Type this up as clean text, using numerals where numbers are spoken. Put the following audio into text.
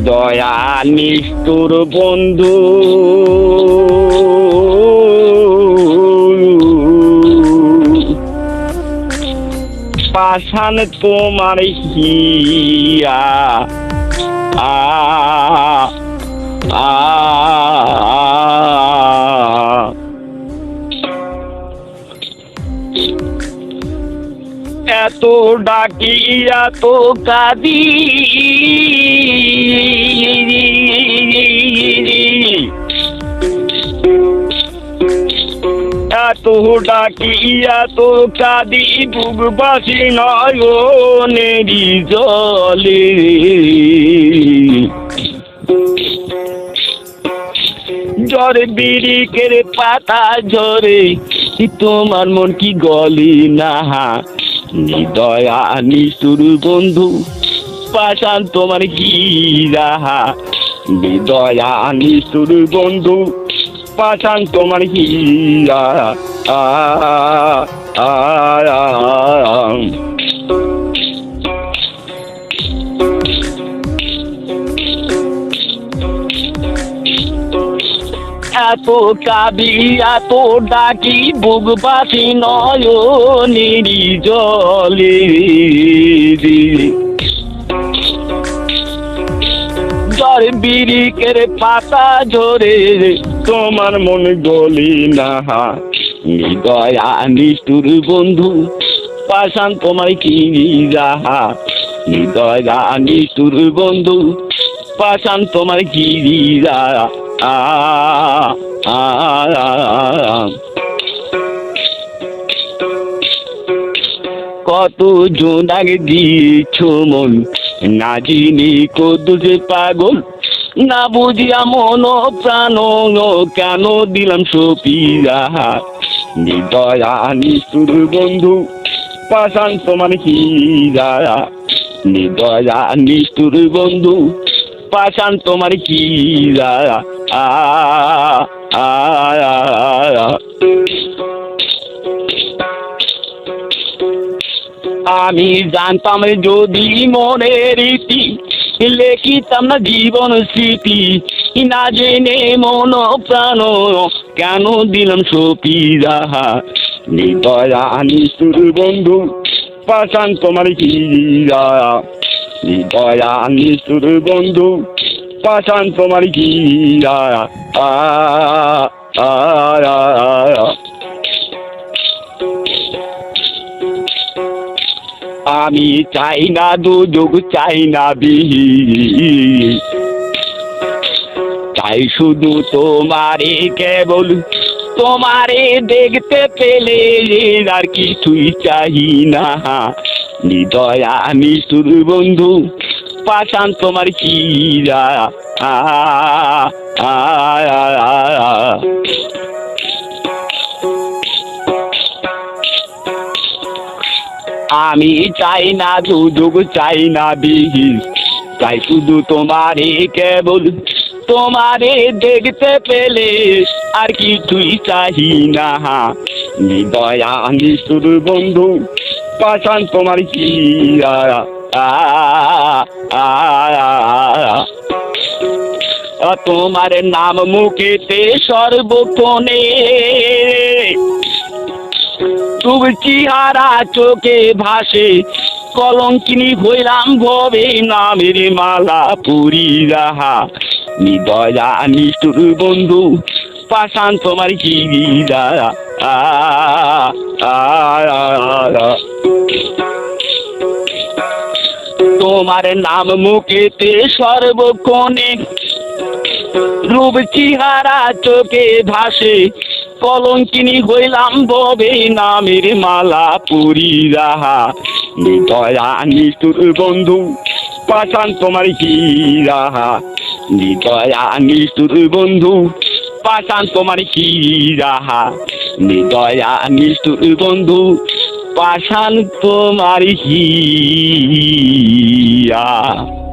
দয়া নিষ্ঠুর বন্ধু পাষাণ তোমার হিয়া আ আ এত ডাকি এত কাঁদি এত ডাকি এত কাঁদি বুকবাসী নয়নেরি জলে ঝড় বিরিকের পাতা ঝরে তোমার মন কি গলি না দয়া নিষ্ঠুর বন্ধু পাষাণ তোমার কি রাহা দয়া নিষ্ঠুর বন্ধু পাষাণ তোমার কি রাহা এত কাঁদি এত ডাকি বুকবাসী নয়নেরি জলে ঝড় বিরিকের পাতা ঝরে তোমার মন গলি না দয়া নিষ্ঠুর বন্ধু পাষাণ তোমার কি রাহা দয়া নিষ্ঠুর বন্ধু পাষাণ তোমার কি রাহা কত জোনাক দিয়েছ মন না জিনি কদুছে পাগল না বুঝিয়া মন প্রাণ কেন দিলাম সপিরা দয়া নিষ্ঠুর বন্ধু পাষাণ তোমার কি রাহা দয়া নিষ্ঠুর বন্ধু পাষাণ তোমার কি রাহা আমি জানতাম যদি মনের রীতি লেখিতাম না জীবন স্মৃতি না জেনে মন প্রাণ কেন দিলাম সপিরা দয়া নিষ্ঠুর বন্ধু পাষাণ তোমার কি রাহা দয়া নিষ্ঠুর বন্ধু পাষাণ তোমার কি রাহা আমি চাই না দুযোগ চাই না বিহি চাই শুধু তোমারে কেবল তোমারে দেখতে পেলে আর কিছুই চাই না দয়া নিষ্ঠুর বন্ধু পাষাণ তোমার কি রাহা আমি চাই না দুযোগ চাই না বিহি চাই শুধু তোমারে কেবল তোমারে দেখতে পেলে আর কিছুই চাই না দয়া নিষ্ঠুর বন্ধু পাষাণ তোমার কি রাহা তোমার নাম মুখেতে সর্বক্ষণে তুমি চেহারা চোখে ভাসে কলঙ্কিনী হইলাম ভবে নামের মালা পুরি রাহা দয়া নিষ্ঠুর বন্ধু পাষাণ তোমার কি রাহা তোমার নাম মুখেতে সর্বক্ষণে রূপ চেহারা চোখে ভাসে কলঙ্কিনী হইলাম ভবে নামের মালা পুরি রাহা দয়া নিষ্ঠুর বন্ধু পাষাণ তোমার কি রাহা দয়া নিষ্ঠুর বন্ধু পাষাণ তোমার কি রাহা দয়া নিষ্ঠুর বন্ধু পাষাণ তোমার কি রাহা।